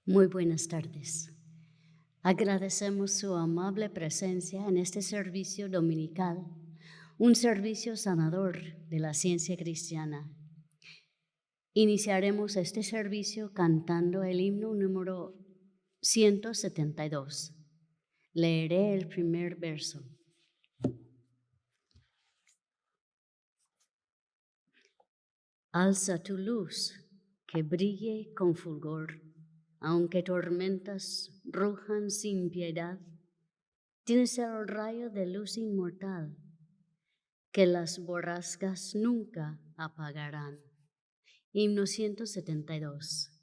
Muy buenas tardes. Agradecemos su amable presencia en este servicio dominical, un servicio sanador de la ciencia cristiana. Iniciaremos este servicio cantando el himno número 172. Leeré el primer verso. Alza tu luz, que brille con fulgor, aunque tormentas rujan sin piedad. Tienes el rayo de luz inmortal, que las borrascas nunca apagarán. Himno 172.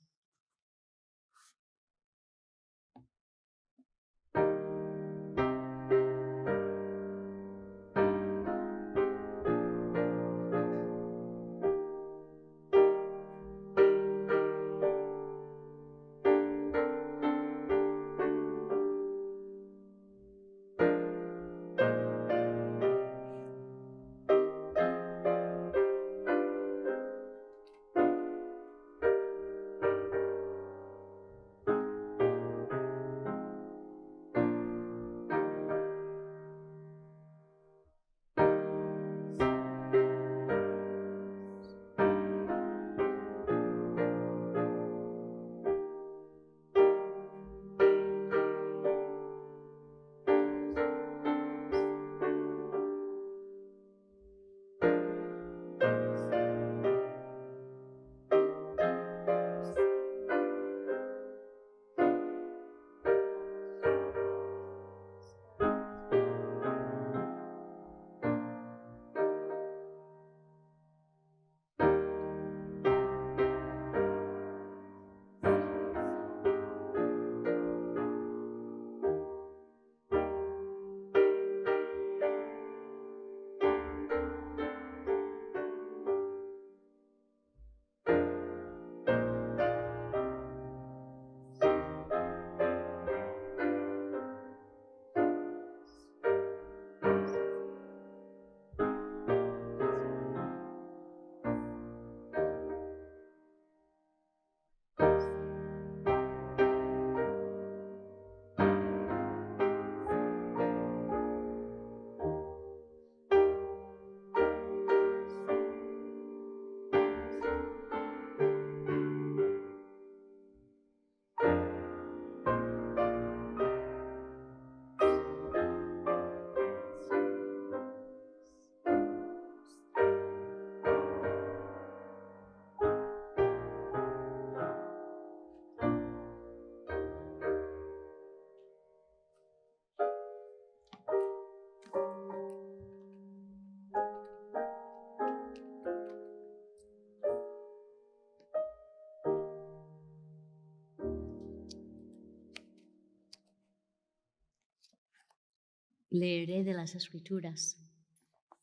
Leeré de las Escrituras.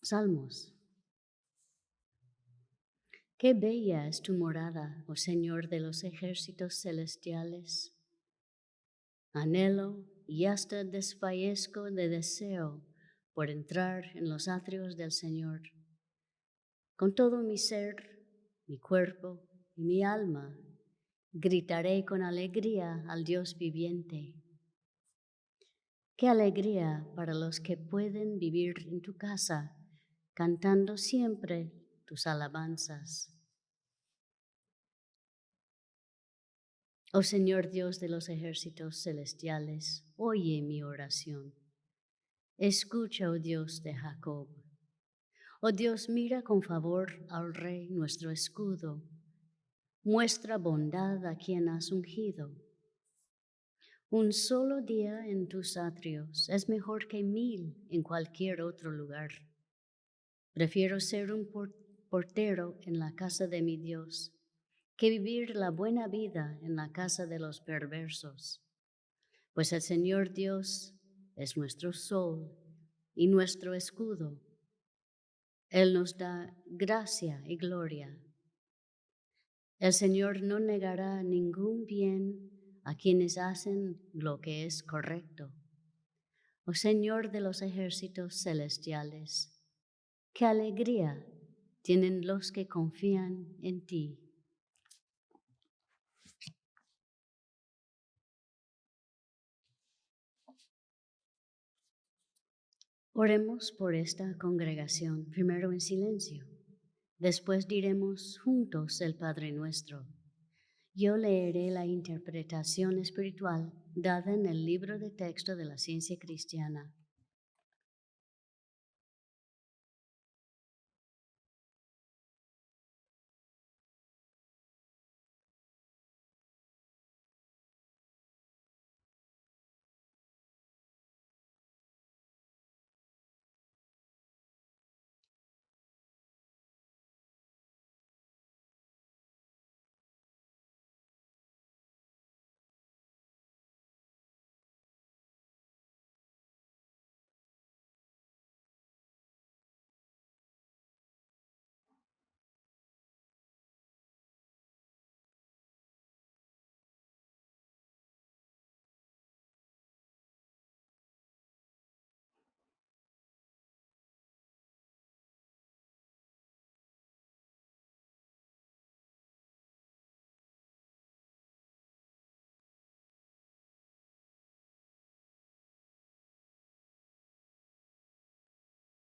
Salmos. Qué bella es tu morada, oh Señor de los ejércitos celestiales. Anhelo y hasta desfallezco de deseo por entrar en los atrios del Señor. Con todo mi ser, mi cuerpo y mi alma, gritaré con alegría al Dios viviente. Qué alegría para los que pueden vivir en tu casa, cantando siempre tus alabanzas. Oh Señor Dios de los ejércitos celestiales, oye mi oración. Escucha, oh Dios de Jacob. Oh Dios, mira con favor al Rey nuestro escudo. Muestra bondad a quien has ungido. Un solo día en tus atrios es mejor que 1000 en cualquier otro lugar. Prefiero ser un portero en la casa de mi Dios que vivir la buena vida en la casa de los perversos. Pues el Señor Dios es nuestro sol y nuestro escudo. Él nos da gracia y gloria. El Señor no negará ningún bien a quienes hacen lo que es correcto. Oh Señor de los ejércitos celestiales, qué alegría tienen los que confían en ti. Oremos por esta congregación, primero en silencio. Después diremos juntos el Padre Nuestro. Yo leeré la interpretación espiritual dada en el libro de texto de la ciencia cristiana.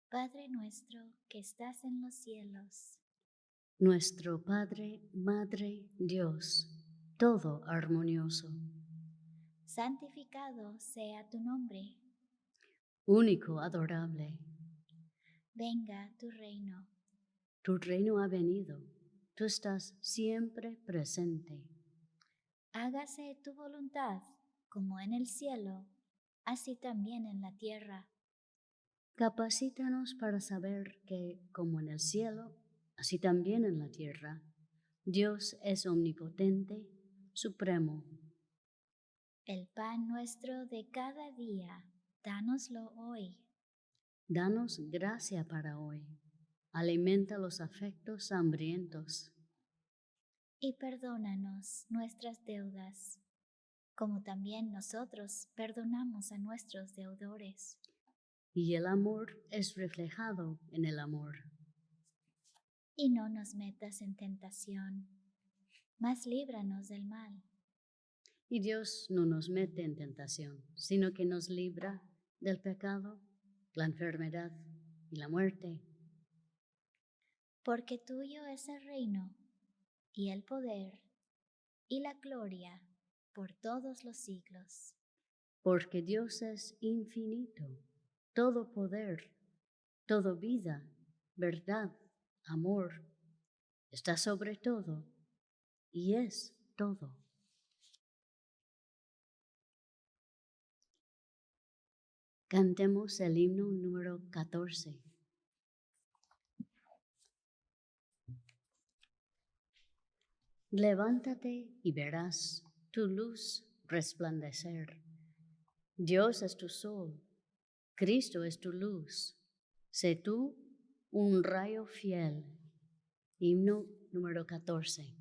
Padre nuestro que estás en los cielos, Nuestro Padre, Madre, Dios, todo armonioso, santificado sea tu nombre, único, adorable. venga tu reino, Tu reino ha venido, tú estás siempre presente. hágase tu voluntad como en el cielo, así también en la tierra. Capacítanos para saber que, como en el cielo, así también en la tierra, Dios es omnipotente, supremo. El pan nuestro de cada día, dánoslo hoy, Danos gracia para hoy. Alimenta los afectos hambrientos. y perdónanos nuestras deudas, como también nosotros perdonamos a nuestros deudores. Y el amor es reflejado en el amor. Y no nos metas en tentación, mas líbranos del mal. Y Dios no nos mete en tentación, sino que nos libra del pecado, la enfermedad y la muerte. Porque tuyo es el reino, y el poder, y la gloria, por todos los siglos. Porque Dios es infinito, todo poder, todo vida, verdad, amor, está sobre todo y es todo. Cantemos el himno número 14. Levántate y verás tu luz resplandecer. Dios es tu sol, Cristo es tu luz. Sé tú un rayo fiel. Himno número 14.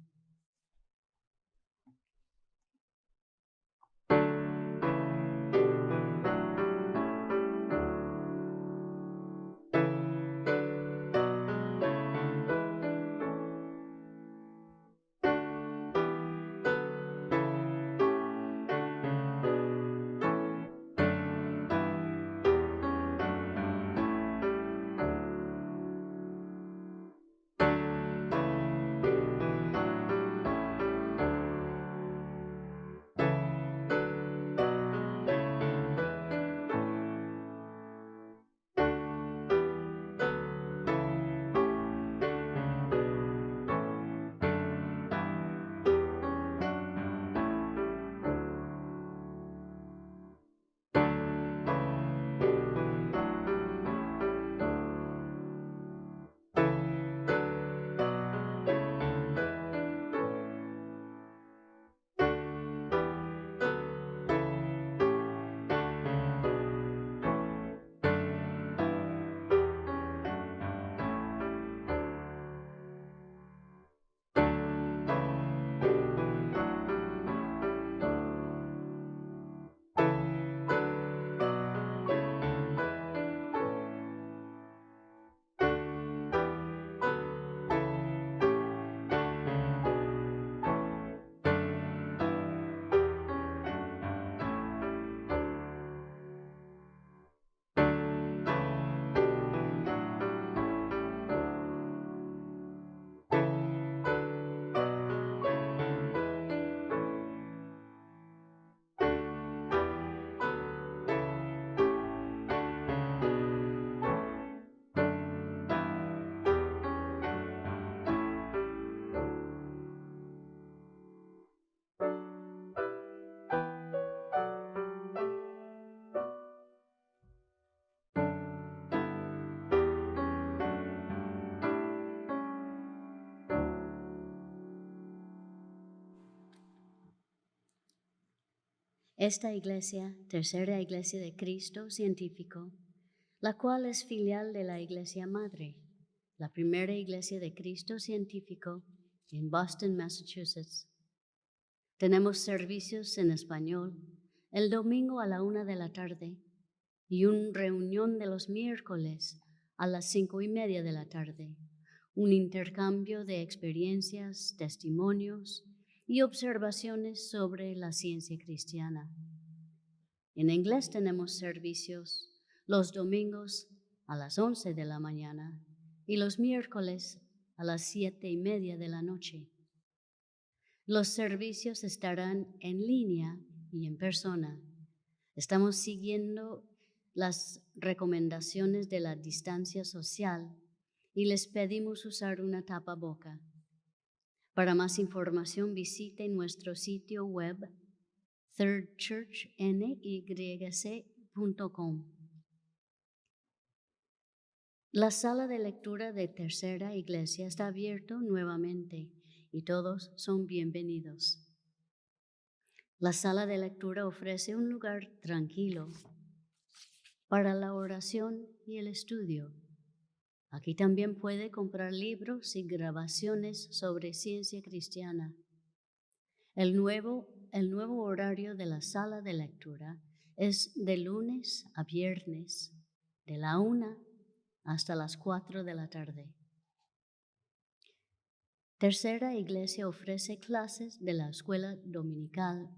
Esta iglesia, tercera iglesia de Cristo científico, la cual es filial de la Iglesia Madre, la primera iglesia de Cristo científico en Boston, Massachusetts. Tenemos servicios en español el domingo a la 1 de la tarde y una reunión de los miércoles a las 5:30 de la tarde, un intercambio de experiencias, testimonios y observaciones sobre la ciencia cristiana. En inglés tenemos servicios los domingos a las 11 de la mañana y los miércoles a las 7:30 de la noche. Los servicios estarán en línea y en persona. Estamos siguiendo las recomendaciones de la distancia social y les pedimos usar una tapaboca. Para más información visite nuestro sitio web thirdchurchnyc.com. La sala de lectura de Tercera Iglesia está abierta nuevamente y todos son bienvenidos. La sala de lectura ofrece un lugar tranquilo para la oración y el estudio. Aquí también puede comprar libros y grabaciones sobre ciencia cristiana. El nuevo horario de la sala de lectura es de lunes a viernes, de la 1 hasta las 4 de la tarde. Tercera Iglesia ofrece clases de la escuela dominical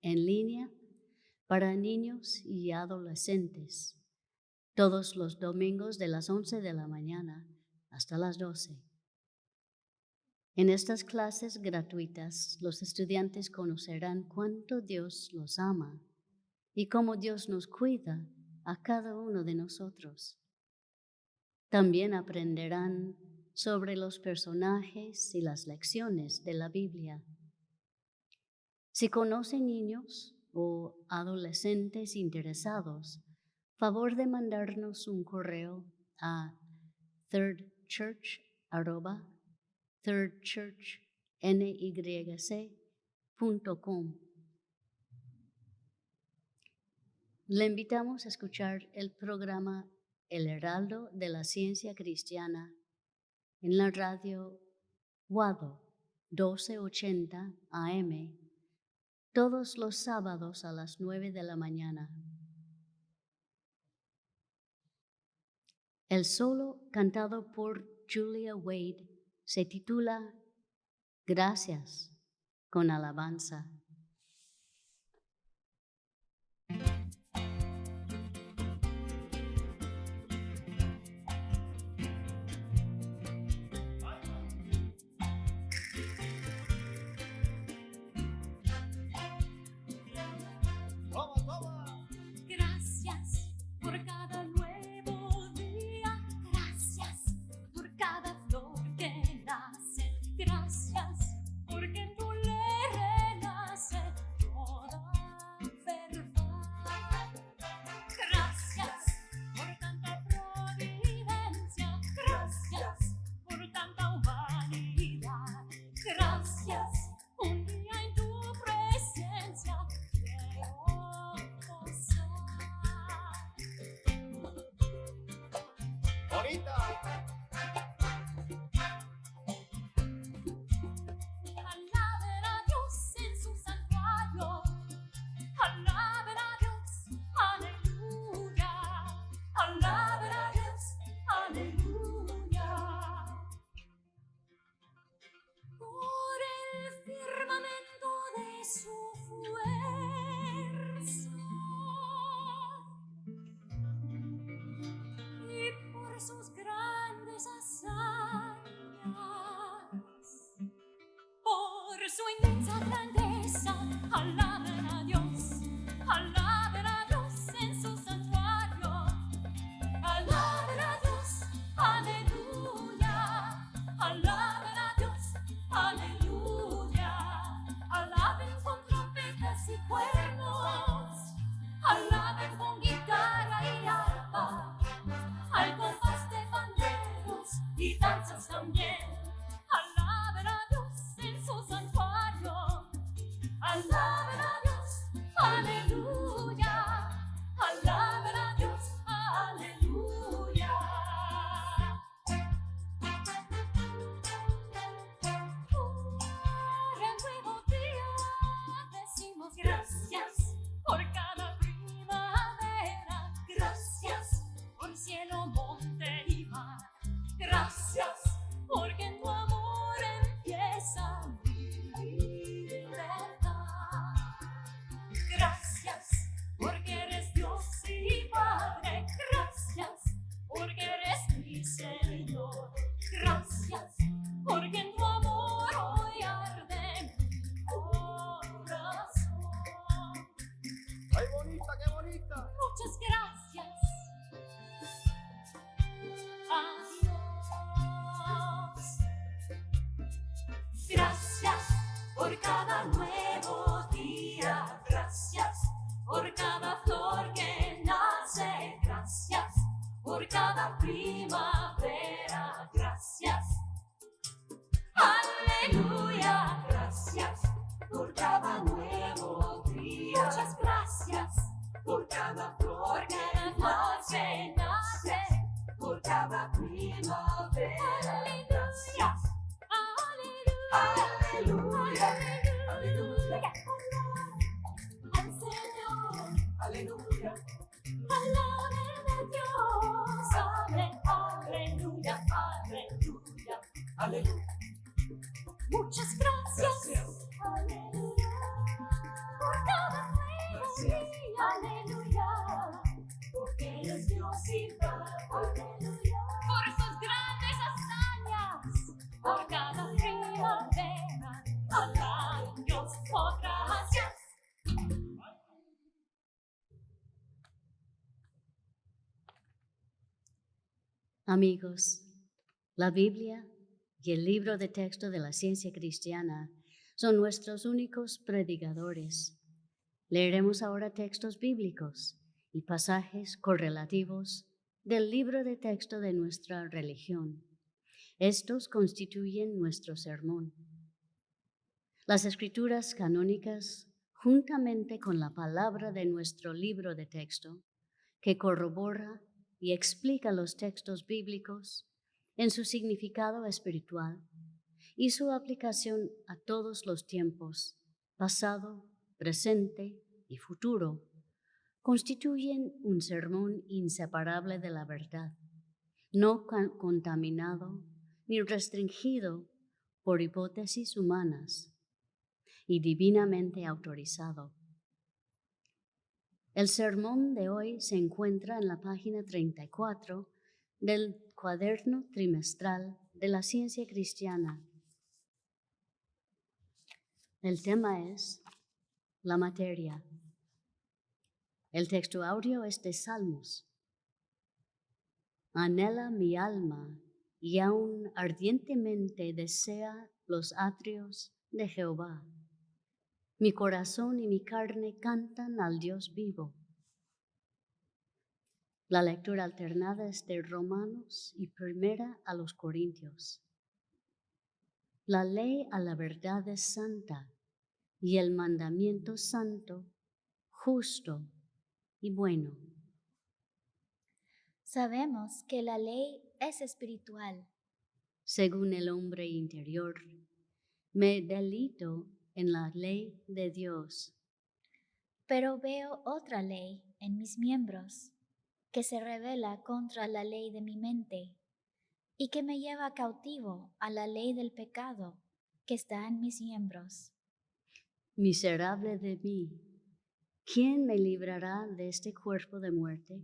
en línea para niños y adolescentes, todos los domingos de las 11 de la mañana hasta las 12. En estas clases gratuitas, los estudiantes conocerán cuánto Dios los ama y cómo Dios nos cuida a cada uno de nosotros. También aprenderán sobre los personajes y las lecciones de la Biblia. Si conocen niños o adolescentes interesados, favor de mandarnos un correo a thirdchurch@thirdchurchnyc.com. Le invitamos a escuchar el programa El Heraldo de la Ciencia Cristiana en la radio Guado 1280 AM todos los sábados a las 9 de la mañana. El solo cantado por Julia Wade se titula Gracias con alabanza. Gracias por cada nuevo día, gracias por cada flor que nace, gracias porque en tu ley renace toda verdad. Gracias por tanta providencia, gracias por tanta humanidad, gracias un día en tu presencia quiero gozar. Bonita. Alaben a Dios en su santuario, alaben a Dios, aleluya, alaben a Dios, aleluya. Por el firmamento de su fuerza y por sus grandes Gracias por cada nuevo día. Gracias por cada flor que nace. Gracias por cada primavera. Gracias. Aleluya. Gracias por cada nuevo día. Muchas gracias por cada flor que nace. Por cada primavera. Gracias. Aleluya. Aleluya. Al Señor. Aleluya. Alaben a Dios. Aleluya. Aleluya. Aleluya. Muchas gracias. Aleluya. Por cada nuevo día. Aleluya. Porque eres Dios y aleluya. Por sus grandes hazañas. Por cada primavera. Alaben a Dios. Oh, gracias. Amigos, la Biblia y el libro de texto de la ciencia cristiana son nuestros únicos predicadores. Leeremos ahora textos bíblicos y pasajes correlativos del libro de texto de nuestra religión. Estos constituyen nuestro sermón. Las escrituras canónicas, juntamente con la palabra de nuestro libro de texto, que corrobora y explica los textos bíblicos en su significado espiritual y su aplicación a todos los tiempos, pasado, presente y futuro, constituyen un sermón inseparable de la verdad, no contaminado ni restringido por hipótesis humanas y divinamente autorizado. El sermón de hoy se encuentra en la página 34 del cuaderno trimestral de la ciencia cristiana. El tema es la materia. El texto audio es de Salmos. Anhela mi alma y aún ardientemente desea los atrios de Jehová. Mi corazón y mi carne cantan al Dios vivo. La lectura alternada es de Romanos y primera a los Corintios. La ley a la verdad es santa y el mandamiento santo, justo y bueno. Sabemos que la ley es espiritual, Según el hombre interior, me deleito en la ley de Dios. pero veo otra ley en mis miembros, que se rebela contra la ley de mi mente y que me lleva cautivo a la ley del pecado que está en mis miembros. Miserable de mí, ¿quién me librará de este cuerpo de muerte?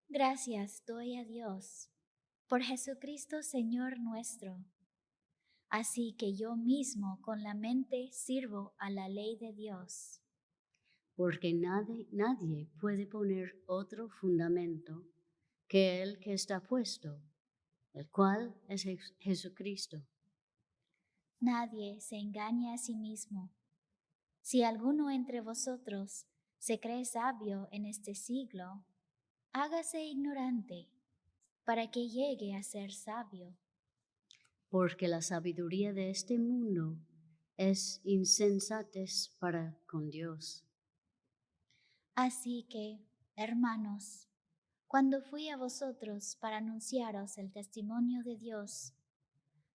Gracias doy a Dios por Jesucristo Señor nuestro. Así que yo mismo con la mente sirvo a la ley de Dios. Porque nadie puede poner otro fundamento que el que está puesto, el cual es Jesucristo. Nadie se engaña a sí mismo. Si alguno entre vosotros se cree sabio en este siglo, hágase ignorante para que llegue a ser sabio. Porque la sabiduría de este mundo es insensatez para con Dios. Así que, hermanos, cuando fui a vosotros para anunciaros el testimonio de Dios,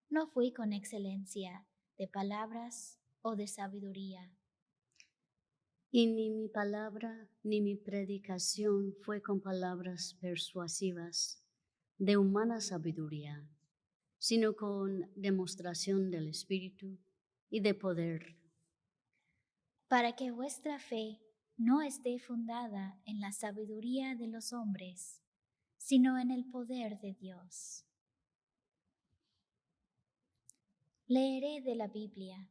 no fui con excelencia de palabras o de sabiduría. Y ni mi palabra ni mi predicación fue con palabras persuasivas de humana sabiduría, sino con demostración del Espíritu y de poder, para que vuestra fe no esté fundada en la sabiduría de los hombres, sino en el poder de Dios. Leeré de la Biblia.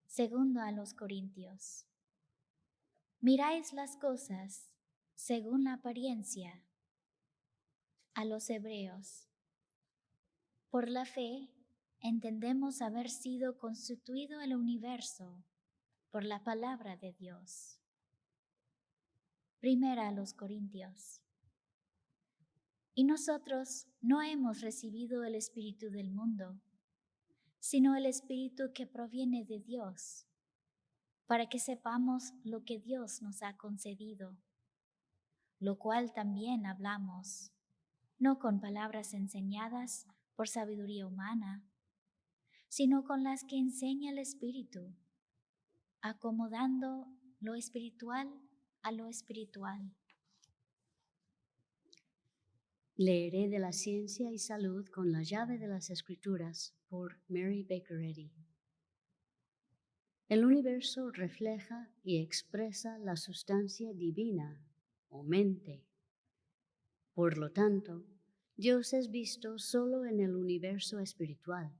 Segundo a los Corintios. Miráis las cosas según la apariencia. A los Hebreos. Por la fe entendemos haber sido constituido el universo por la palabra de Dios. Primera a los Corintios. Y nosotros no hemos recibido el espíritu del mundo, sino el espíritu que proviene de Dios, para que sepamos lo que Dios nos ha concedido, lo cual también hablamos, no con palabras enseñadas por sabiduría humana, sino con las que enseña el Espíritu, acomodando lo espiritual a lo espiritual. Leeré de la ciencia y salud con la llave de las Escrituras por Mary Baker Eddy. El universo refleja y expresa la sustancia divina o mente. Por lo tanto, Dios es visto solo en el universo espiritual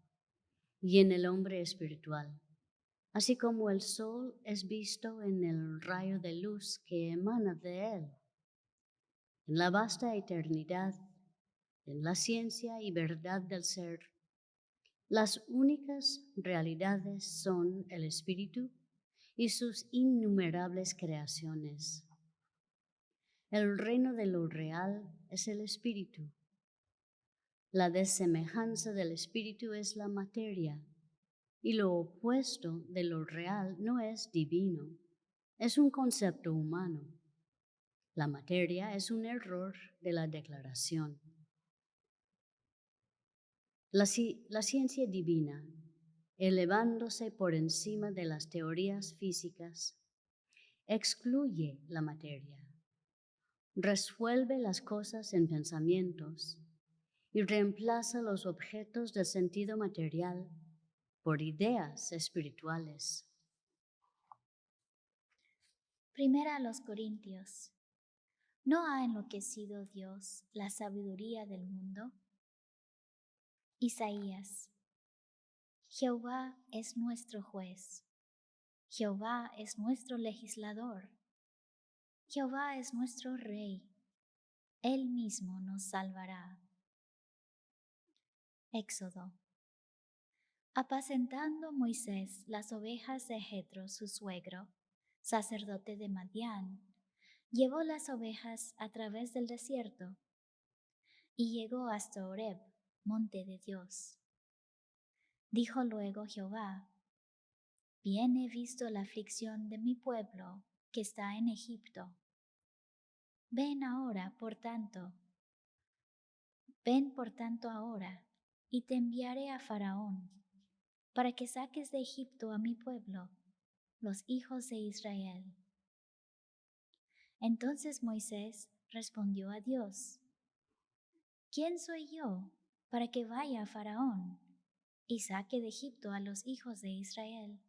y en el hombre espiritual, así como el sol es visto en el rayo de luz que emana de él. En la vasta eternidad, en la ciencia y verdad del ser, las únicas realidades son el espíritu y sus innumerables creaciones. El reino de lo real es el espíritu. La desemejanza del espíritu es la materia, y lo opuesto de lo real no es divino, es un concepto humano. La materia es un error de la declaración. La ciencia divina, elevándose por encima de las teorías físicas, excluye la materia, resuelve las cosas en pensamientos y reemplaza los objetos del sentido material por ideas espirituales. Primera a los Corintios. ¿No ha enloquecido Dios la sabiduría del mundo? Isaías. Jehová es nuestro juez. Jehová es nuestro legislador. Jehová es nuestro rey. Él mismo nos salvará. Éxodo. Apacentando Moisés las ovejas de Jetro, su suegro, sacerdote de Madián, llevó las ovejas a través del desierto y llegó hasta Horeb, monte de Dios. Dijo luego Jehová: Bien he visto la aflicción de mi pueblo que está en Egipto. Ven por tanto ahora, y te enviaré a Faraón, para que saques de Egipto a mi pueblo, los hijos de Israel. Entonces Moisés respondió a Dios: ¿Quién soy yo para que vaya a Faraón y saque de Egipto a los hijos de Israel?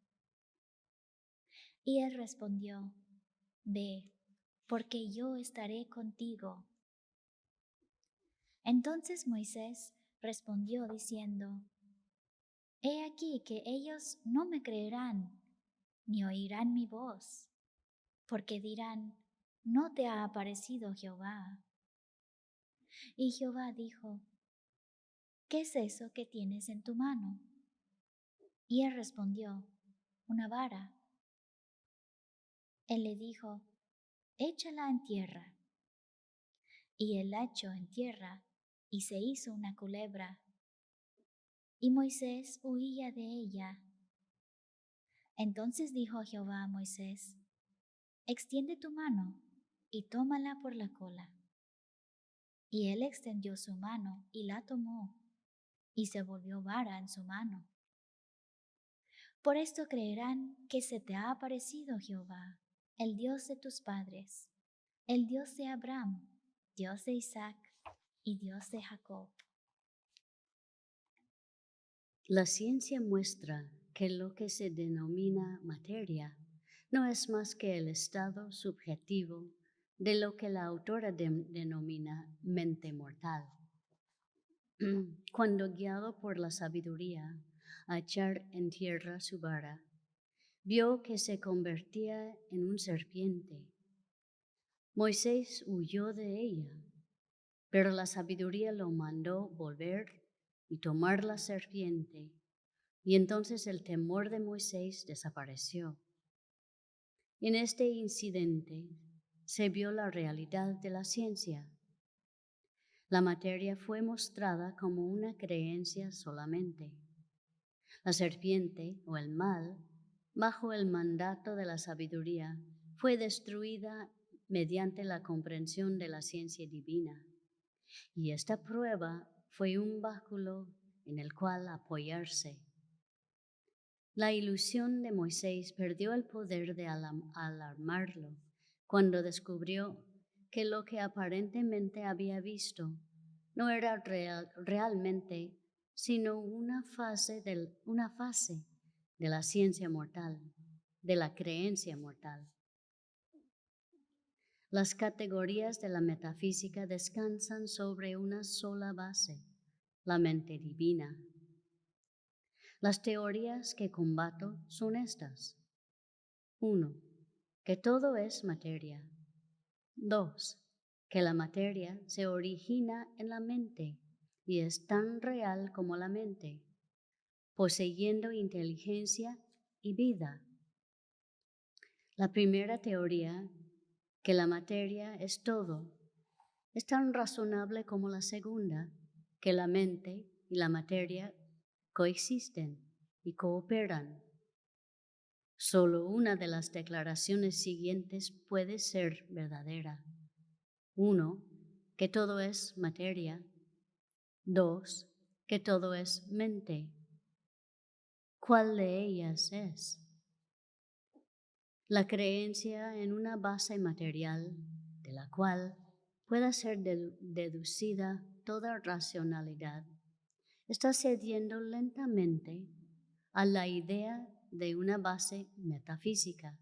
Y él respondió: Ve, porque yo estaré contigo. Entonces Moisés respondió diciendo: He aquí que ellos no me creerán, ni oirán mi voz, porque dirán: ¿No te ha aparecido Jehová? Y Jehová dijo: ¿Qué es eso que tienes en tu mano? Y él respondió: Una vara. Él le dijo: Échala en tierra. Y él la echó en tierra, y se hizo una culebra. Y Moisés huía de ella. Entonces dijo Jehová a Moisés: Extiende tu mano y tómala por la cola. Y él extendió su mano y la tomó, y se volvió vara en su mano. Por esto creerán que se te ha aparecido Jehová, el Dios de tus padres, el Dios de Abraham, Dios de Isaac y Dios de Jacob. La ciencia muestra que lo que se denomina materia no es más que el estado subjetivo de lo que la autora denomina mente mortal. Cuando guiado por la sabiduría a echar en tierra su vara, vio que se convertía en un serpiente. Moisés huyó de ella, pero la sabiduría lo mandó volver y tomar la serpiente Y entonces el temor de Moisés desapareció. En este incidente se vio la realidad de la ciencia. La materia fue mostrada como una creencia solamente. La serpiente o el mal, bajo el mandato de la sabiduría, fue destruida mediante la comprensión de la ciencia divina. Y esta prueba fue un báculo en el cual apoyarse. La ilusión de Moisés perdió el poder de alarmarlo cuando descubrió que lo que aparentemente había visto no era realmente sino una fase de la ciencia mortal, de la creencia mortal. Las categorías de la metafísica descansan sobre una sola base, la mente divina. Las teorías que combato son estas. 1. Que todo es materia. 2. Que la materia se origina en la mente y es tan real como la mente, poseyendo inteligencia y vida. La primera teoría, que la materia es todo, es tan razonable como la segunda, que la mente y la materia coexisten y cooperan. Solo una de las declaraciones siguientes puede ser verdadera. 1. Que todo es materia. 2. Que todo es mente. ¿Cuál de ellas es? La creencia en una base material de la cual pueda ser deducida toda racionalidad está cediendo lentamente a la idea de una base metafísica,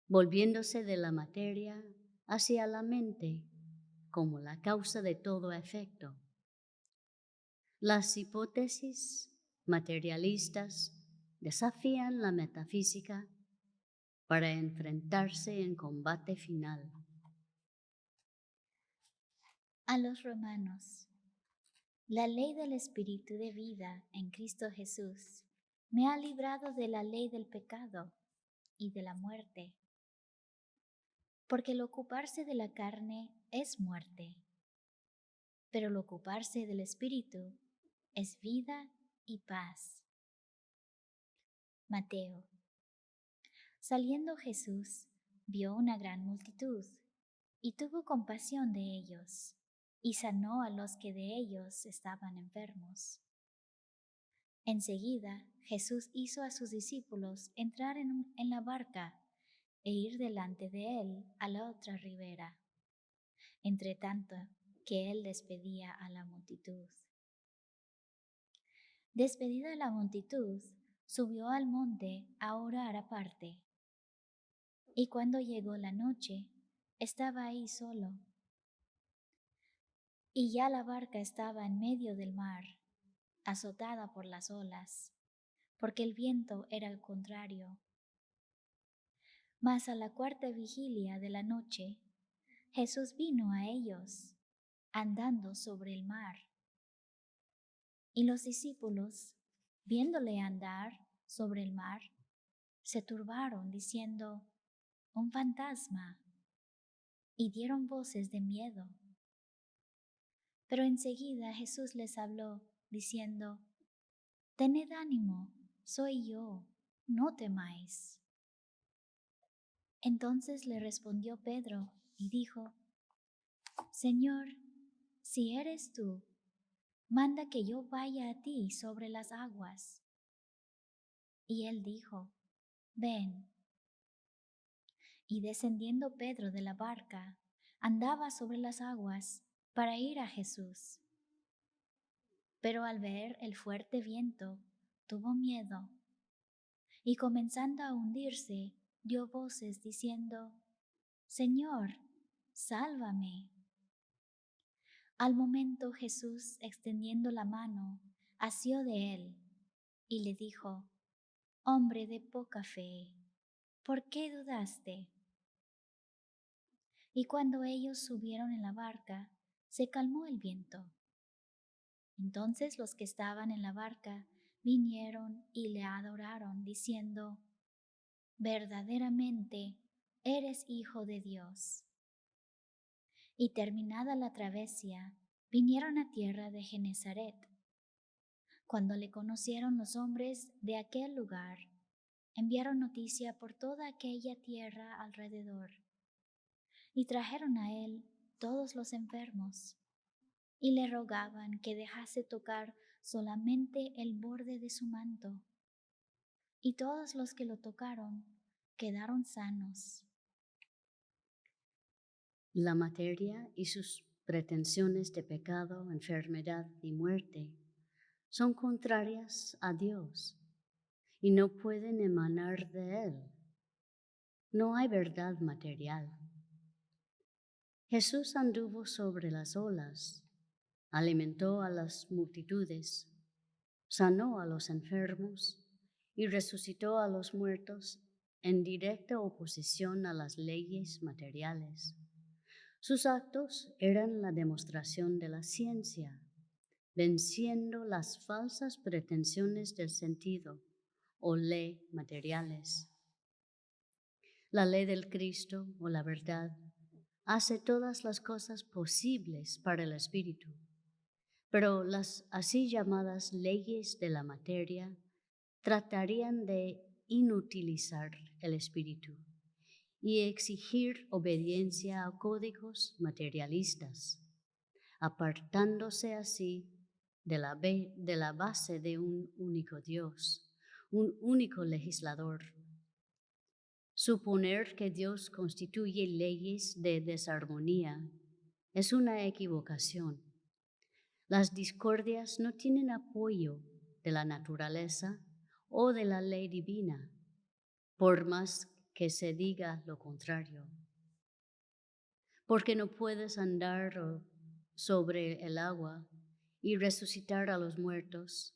volviéndose de la materia hacia la mente como la causa de todo efecto. Las hipótesis materialistas desafían la metafísica para enfrentarse en combate final. A los romanos. La ley del Espíritu de vida en Cristo Jesús me ha librado de la ley del pecado y de la muerte, porque el ocuparse de la carne es muerte, pero el ocuparse del Espíritu es vida y paz. Mateo. Saliendo Jesús, vio una gran multitud y tuvo compasión de ellos y sanó a los que de ellos estaban enfermos. Enseguida Jesús hizo a sus discípulos entrar en la barca e ir delante de él a la otra ribera, entre tanto que él despedía a la multitud. Despedida la multitud, subió al monte a orar aparte. Y cuando llegó la noche, estaba ahí solo. Y ya la barca estaba en medio del mar, azotada por las olas, porque el viento era el contrario. Mas a la cuarta vigilia de la noche, Jesús vino a ellos, andando sobre el mar. Y los discípulos, viéndole andar sobre el mar, se turbaron, diciendo: «Un fantasma», y dieron voces de miedo. Pero enseguida Jesús les habló, diciendo: «Tened ánimo, soy yo, no temáis». Entonces le respondió Pedro y dijo: «Señor, si eres tú, manda que yo vaya a ti sobre las aguas». Y él dijo: «Ven». Y descendiendo Pedro de la barca, andaba sobre las aguas para ir a Jesús. Pero al ver el fuerte viento, tuvo miedo, y comenzando a hundirse, dio voces diciendo: «Señor, sálvame». Al momento Jesús, extendiendo la mano, asió de él y le dijo: «Hombre de poca fe, ¿por qué dudaste?». Y cuando ellos subieron en la barca, se calmó el viento. Entonces los que estaban en la barca vinieron y le adoraron, diciendo: verdaderamente eres Hijo de Dios. Y terminada la travesía, vinieron a tierra de Genezaret. Cuando le conocieron los hombres de aquel lugar, enviaron noticia por toda aquella tierra alrededor, y trajeron a él todos los enfermos, y le rogaban que dejase tocar solamente el borde de su manto. Y todos los que lo tocaron quedaron sanos. La materia y sus pretensiones de pecado, enfermedad y muerte son contrarias a Dios y no pueden emanar de Él. No hay verdad material. Jesús anduvo sobre las olas, alimentó a las multitudes, sanó a los enfermos y resucitó a los muertos en directa oposición a las leyes materiales. Sus actos eran la demostración de la ciencia, venciendo las falsas pretensiones del sentido o ley materiales. La ley del Cristo o la verdad hace todas las cosas posibles para el espíritu, pero las así llamadas leyes de la materia tratarían de inutilizar el espíritu y exigir obediencia a códigos materialistas, apartándose así de la base de un único Dios, un único legislador. Suponer que Dios constituye leyes de desarmonía es una equivocación. Las discordias no tienen apoyo de la naturaleza o de la ley divina, por más que se diga lo contrario. Porque no puedes andar sobre el agua y resucitar a los muertos,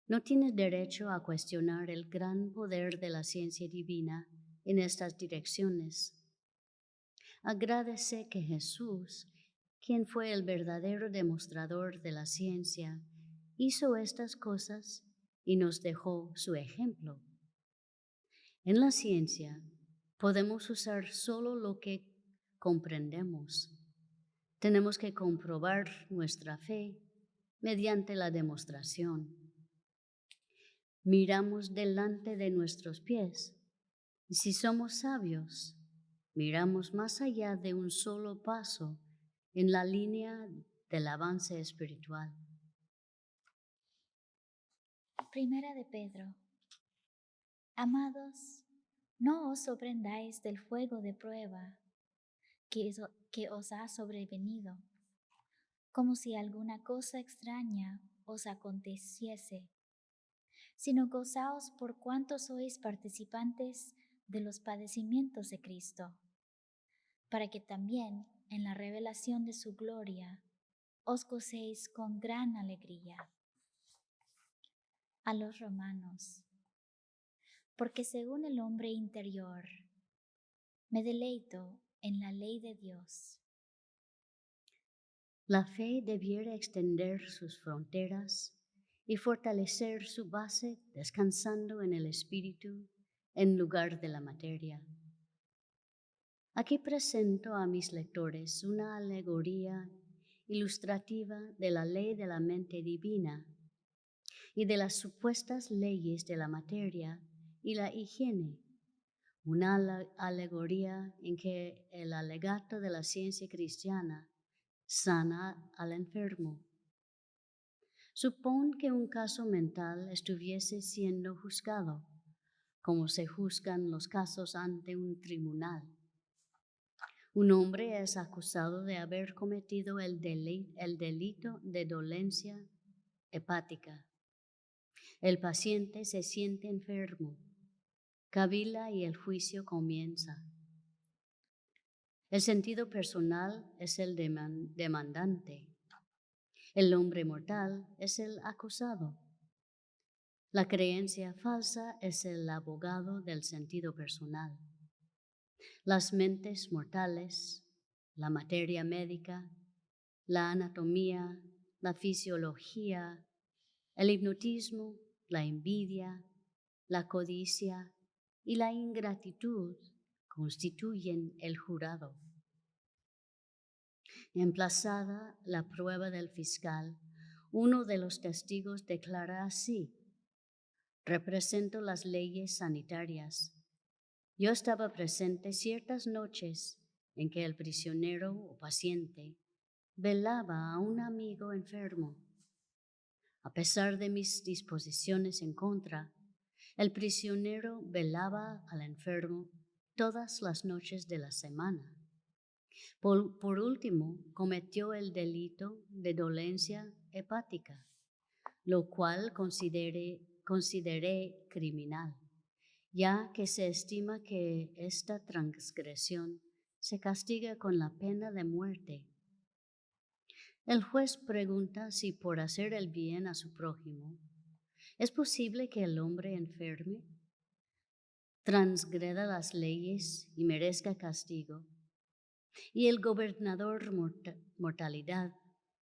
no tienes derecho a cuestionar el gran poder de la ciencia divina en estas direcciones. Agradece que Jesús, quien fue el verdadero demostrador de la ciencia, hizo estas cosas y nos dejó su ejemplo. En la ciencia podemos usar solo lo que comprendemos. Tenemos que comprobar nuestra fe mediante la demostración. Miramos delante de nuestros pies y si somos sabios, miramos más allá de un solo paso en la línea del avance espiritual. Primera de Pedro. Amados, no os sorprendáis del fuego de prueba que os ha sobrevenido, como si alguna cosa extraña os aconteciese, sino gozaos por cuanto sois participantes de los padecimientos de Cristo, para que también en la revelación de su gloria os gocéis con gran alegría. A los romanos. Porque según el hombre interior, me deleito en la ley de Dios. La fe debiera extender sus fronteras y fortalecer su base descansando en el espíritu en lugar de la materia. Aquí presento a mis lectores una alegoría ilustrativa de la ley de la mente divina y de las supuestas leyes de la materia y la higiene, una alegoría en que el alegato de la ciencia cristiana sana al enfermo. Supón que un caso mental estuviese siendo juzgado, como se juzgan los casos ante un tribunal. Un hombre es acusado de haber cometido el delito de dolencia hepática. El paciente se siente enfermo, cavila y el juicio comienza. El sentido personal es el demandante. El hombre mortal es el acusado. La creencia falsa es el abogado del sentido personal. Las mentes mortales, la materia médica, la anatomía, la fisiología, el hipnotismo la envidia, la codicia y la ingratitud constituyen el jurado. Emplazada la prueba del fiscal, uno de los testigos declara así: represento las leyes sanitarias. Yo estaba presente ciertas noches en que el prisionero o paciente velaba a un amigo enfermo. A pesar de mis disposiciones en contra, el prisionero velaba al enfermo todas las noches de la semana. Por último, cometió el delito de dolencia hepática, lo cual consideré criminal, ya que se estima que esta transgresión se castiga con la pena de muerte. El juez pregunta si por hacer el bien a su prójimo, ¿es posible que el hombre enferme, transgreda las leyes y merezca castigo? Y el gobernador Mortalidad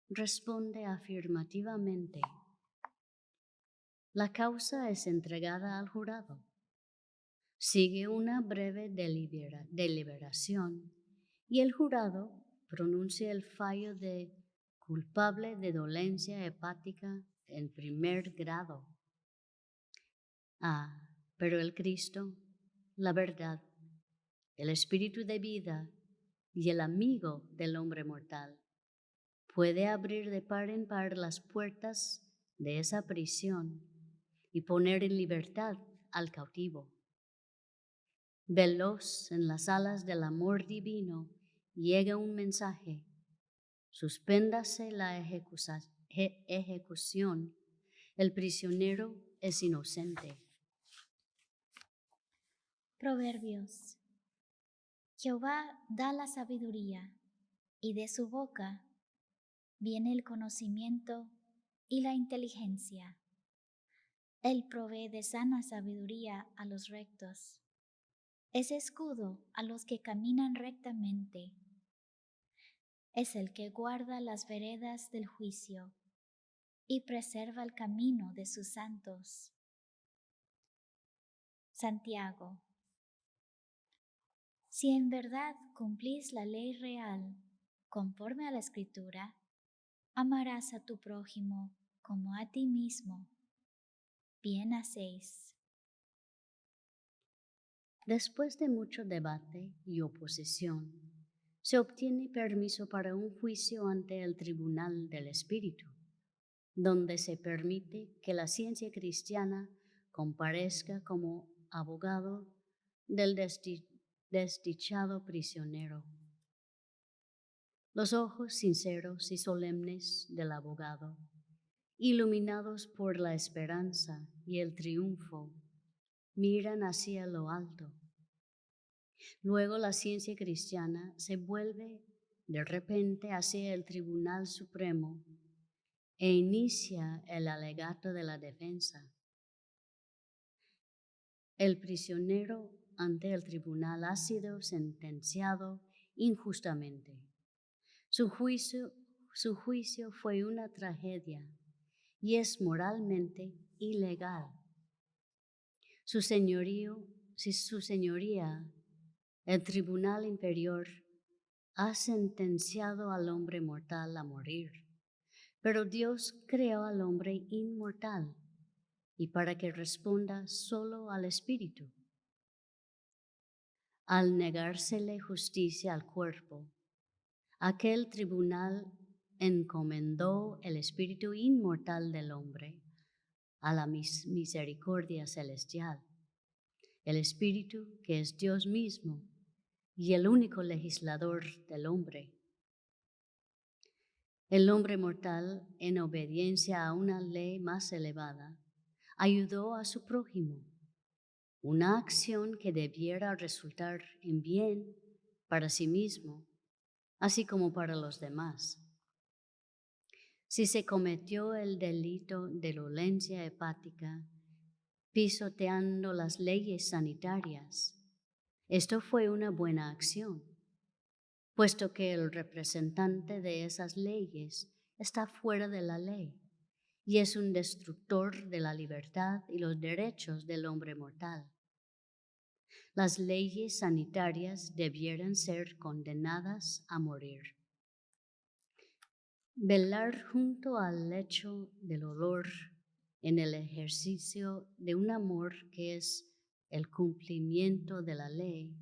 responde afirmativamente. La causa es entregada al jurado. Sigue una breve deliberación y el jurado pronuncia el fallo de culpable de dolencia hepática en primer grado. Pero el Cristo, la verdad, el espíritu de vida y el amigo del hombre mortal, puede abrir de par en par las puertas de esa prisión y poner en libertad al cautivo. Veloz en las alas del amor divino llega un mensaje: suspéndase la ejecución, el prisionero es inocente. Proverbios. Jehová da la sabiduría, y de su boca viene el conocimiento y la inteligencia. Él provee de sana sabiduría a los rectos. Es escudo a los que caminan rectamente. Es el que guarda las veredas del juicio y preserva el camino de sus santos. Santiago. Si en verdad cumplís la ley real conforme a la Escritura, amarás a tu prójimo como a ti mismo. Bien hacéis. Después de mucho debate y oposición, se obtiene permiso para un juicio ante el Tribunal del Espíritu, donde se permite que la ciencia cristiana comparezca como abogado del desdichado prisionero. Los ojos sinceros y solemnes del abogado, iluminados por la esperanza y el triunfo, miran hacia lo alto. Luego la ciencia cristiana se vuelve de repente hacia el Tribunal Supremo e inicia el alegato de la defensa. El prisionero ante el tribunal ha sido sentenciado injustamente. Su juicio fue una tragedia y es moralmente ilegal. Su señoría, el tribunal inferior, ha sentenciado al hombre mortal a morir, pero Dios creó al hombre inmortal y para que responda solo al espíritu. Al negársele justicia al cuerpo, aquel tribunal encomendó el espíritu inmortal del hombre a la misericordia celestial, el espíritu que es Dios mismo y el único legislador del hombre. El hombre mortal, en obediencia a una ley más elevada, ayudó a su prójimo, una acción que debiera resultar en bien para sí mismo, así como para los demás. Si se cometió el delito de dolencia hepática, pisoteando las leyes sanitarias, esto fue una buena acción, puesto que el representante de esas leyes está fuera de la ley y es un destructor de la libertad y los derechos del hombre mortal. Las leyes sanitarias debieran ser condenadas a morir. Velar junto al lecho del dolor en el ejercicio de un amor que es el cumplimiento de la ley,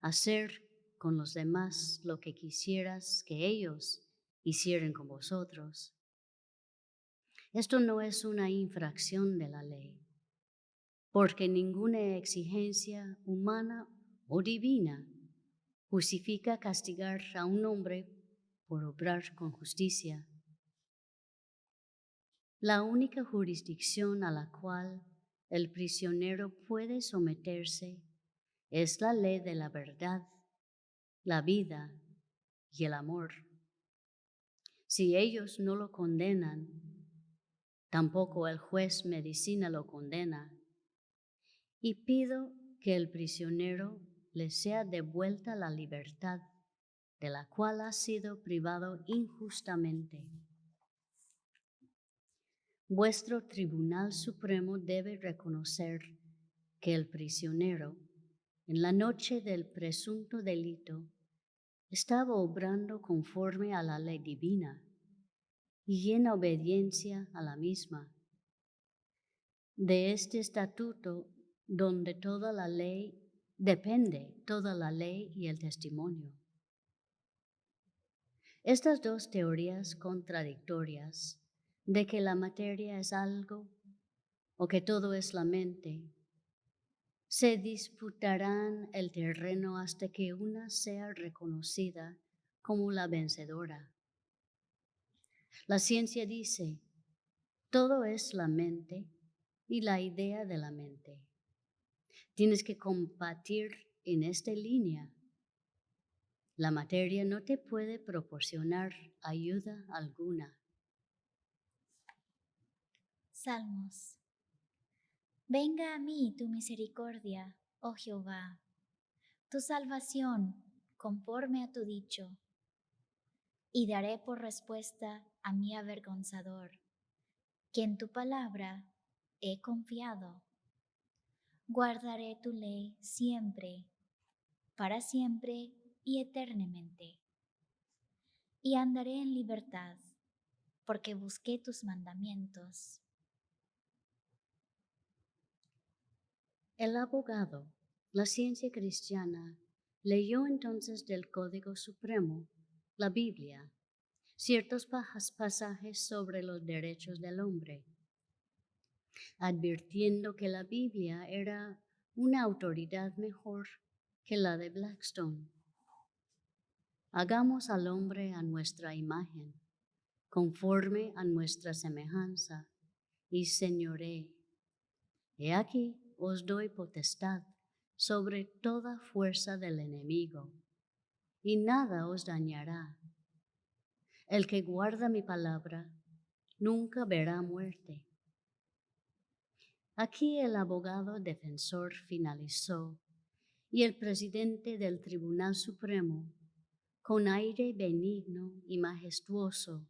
hacer con los demás lo que quisieras que ellos hicieran con vosotros. Esto no es una infracción de la ley, porque ninguna exigencia humana o divina justifica castigar a un hombre por obrar con justicia. La única jurisdicción a la cual el prisionero puede someterse es la ley de la verdad, la vida y el amor. Si ellos no lo condenan, tampoco el juez medicina lo condena. Y pido que el prisionero le sea devuelta la libertad de la cual ha sido privado injustamente. Vuestro Tribunal Supremo debe reconocer que el prisionero, en la noche del presunto delito, estaba obrando conforme a la ley divina y en obediencia a la misma. De este estatuto, donde toda la ley depende, toda la ley y el testimonio. Estas dos teorías contradictorias de que la materia es algo o que todo es la mente, se disputarán el terreno hasta que una sea reconocida como la vencedora. La ciencia dice, todo es la mente y la idea de la mente. Tienes que combatir en esta línea. La materia no te puede proporcionar ayuda alguna. Salmos. Venga a mí tu misericordia, oh Jehová, tu salvación conforme a tu dicho, y daré por respuesta a mi avergonzador, que en tu palabra he confiado. Guardaré tu ley siempre, para siempre y eternamente, y andaré en libertad, porque busqué tus mandamientos. El abogado, la ciencia cristiana, leyó entonces del Código Supremo, la Biblia, ciertos pasajes sobre los derechos del hombre, advirtiendo que la Biblia era una autoridad mejor que la de Blackstone. Hagamos al hombre a nuestra imagen, conforme a nuestra semejanza, y señoree. He aquí os doy potestad sobre toda fuerza del enemigo, y nada os dañará. El que guarda mi palabra nunca verá muerte. Aquí el abogado defensor finalizó, y el presidente del Tribunal Supremo, con aire benigno y majestuoso,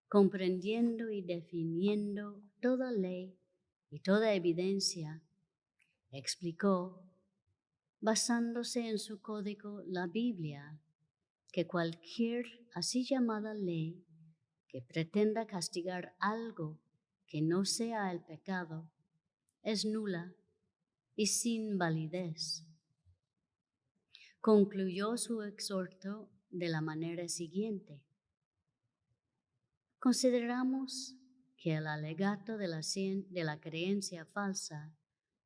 comprendiendo y definiendo toda ley y toda evidencia, explicó, basándose en su código, la Biblia, que cualquier así llamada ley que pretenda castigar algo que no sea el pecado es nula y sin validez. Concluyó su exhorto de la manera siguiente. Consideramos que el alegato de la creencia falsa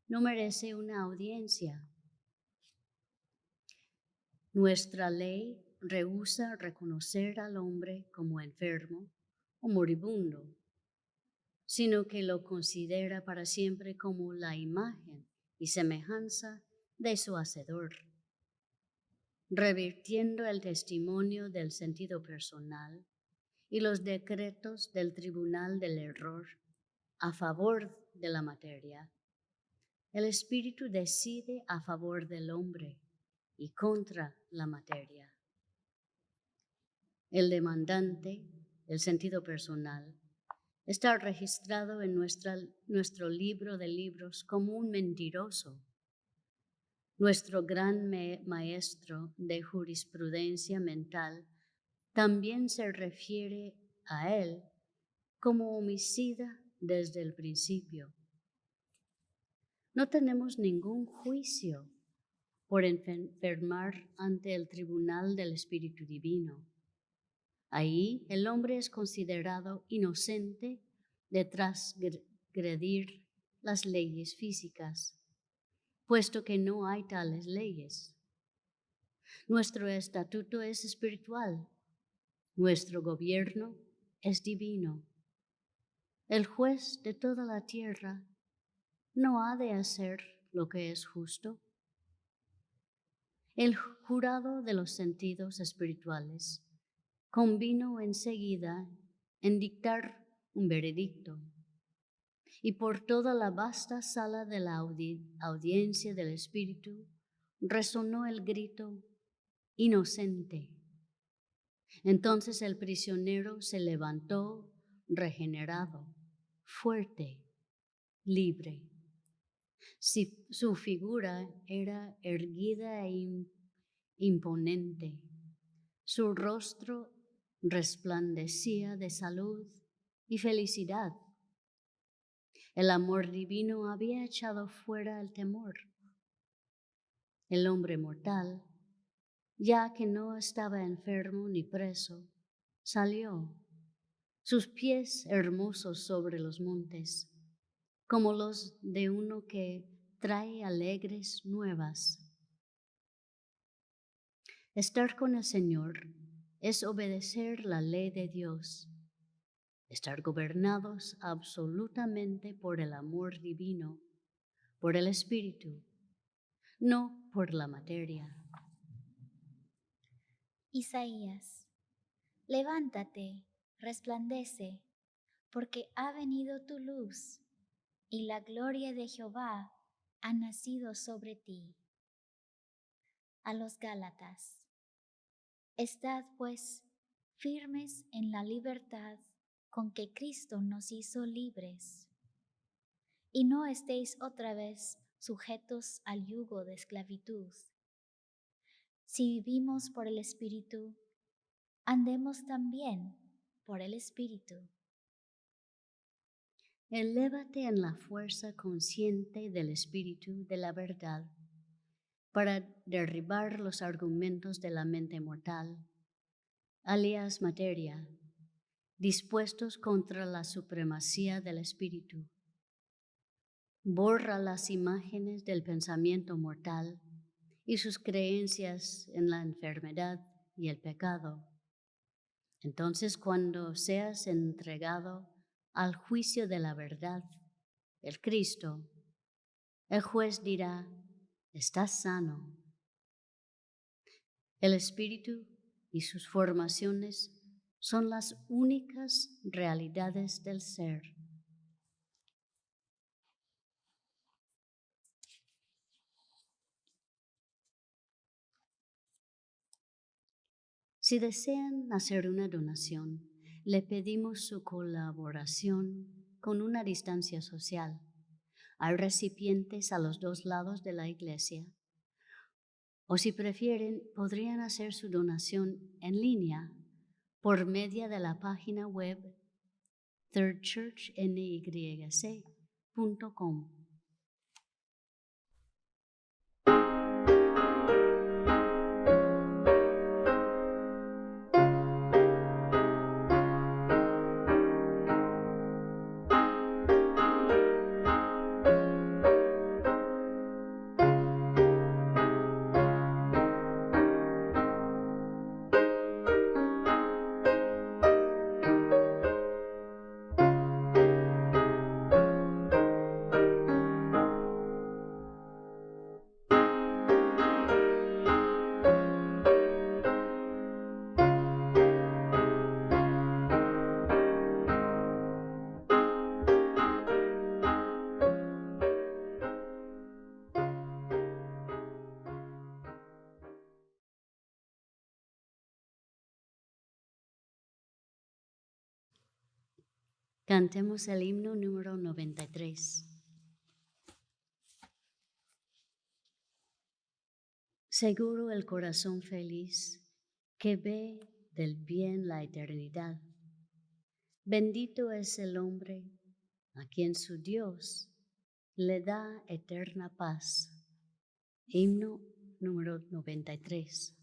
no merece una audiencia. Nuestra ley rehúsa reconocer al hombre como enfermo o moribundo, sino que lo considera para siempre como la imagen y semejanza de su Hacedor, revirtiendo el testimonio del sentido personal y los decretos del tribunal del error a favor de la materia. El espíritu decide a favor del hombre y contra la materia. El demandante, el sentido personal, está registrado en nuestro libro de libros como un mentiroso. Nuestro gran maestro de jurisprudencia mental también se refiere a él como homicida desde el principio. No tenemos ningún juicio por enfermar ante el tribunal del Espíritu Divino. Ahí el hombre es considerado inocente de transgredir las leyes físicas, puesto que no hay tales leyes. Nuestro estatuto es espiritual, nuestro gobierno es divino. El juez de toda la tierra no ha de hacer lo que es justo. El jurado de los sentidos espirituales convino enseguida en dictar un veredicto, y por toda la vasta sala de la audiencia del Espíritu resonó el grito: inocente. Entonces el prisionero se levantó regenerado, fuerte, libre. Su figura era erguida e imponente. Su rostro resplandecía de salud y felicidad. El amor divino había echado fuera el temor. El hombre mortal, ya que no estaba enfermo ni preso, salió, sus pies hermosos sobre los montes, como los de uno que trae alegres nuevas. Estar con el Señor es obedecer la ley de Dios, estar gobernados absolutamente por el amor divino, por el Espíritu, no por la materia. Isaías, levántate, resplandece, porque ha venido tu luz, y la gloria de Jehová ha nacido sobre ti. A los Gálatas, estad pues firmes en la libertad con que Cristo nos hizo libres, y no estéis otra vez sujetos al yugo de esclavitud. Si vivimos por el Espíritu, andemos también por el Espíritu. Elévate en la fuerza consciente del Espíritu de la verdad para derribar los argumentos de la mente mortal, alias materia, dispuestos contra la supremacía del Espíritu. Borra las imágenes del pensamiento mortal y sus creencias en la enfermedad y el pecado. Entonces, cuando seas entregado al juicio de la verdad, el Cristo, el juez dirá: estás sano. El Espíritu y sus formaciones son las únicas realidades del ser. Si desean hacer una donación, le pedimos su colaboración con una distancia social. Hay recipientes a los dos lados de la iglesia. O si prefieren, podrían hacer su donación en línea por medio de la página web thirdchurchnyc.com. Cantemos el himno número 93. Seguro el corazón feliz que ve del bien la eternidad. Bendito es el hombre a quien su Dios le da eterna paz. Himno número 93.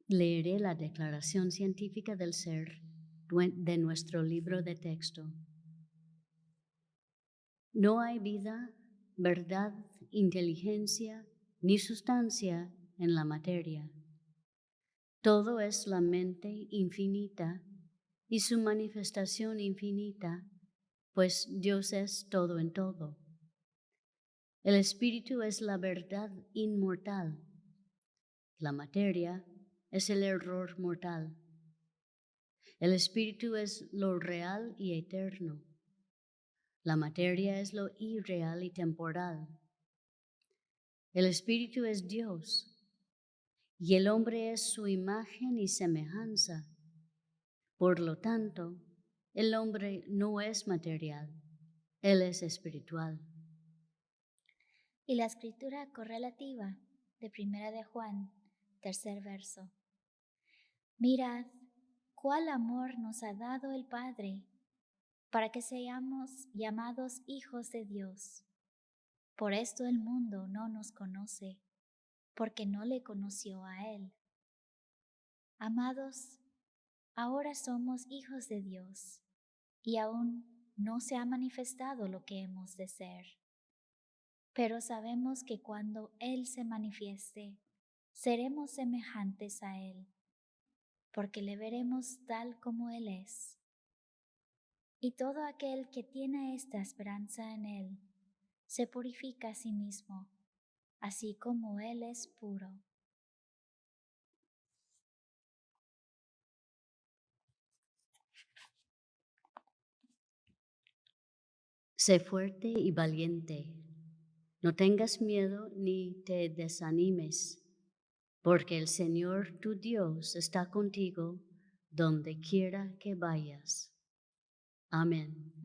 Leeré la declaración científica del ser de nuestro libro de texto. No hay vida, verdad, inteligencia ni sustancia en la materia. Todo es la mente infinita y su manifestación infinita, pues Dios es todo en todo. El espíritu es la verdad inmortal. La materia es el error mortal. El espíritu es lo real y eterno. La materia es lo irreal y temporal. El espíritu es Dios y el hombre es su imagen y semejanza. Por lo tanto, el hombre no es material, él es espiritual. Y la escritura correlativa de 1 de Juan, 3 verso. Mirad cuál amor nos ha dado el Padre para que seamos llamados hijos de Dios. Por esto el mundo no nos conoce, porque no le conoció a Él. Amados, ahora somos hijos de Dios y aún no se ha manifestado lo que hemos de ser. Pero sabemos que cuando Él se manifieste, seremos semejantes a Él, porque le veremos tal como Él es. Y todo aquel que tiene esta esperanza en Él, se purifica a sí mismo, así como Él es puro. Sé fuerte y valiente. No tengas miedo ni te desanimes, porque el Señor tu Dios está contigo donde quiera que vayas. Amén.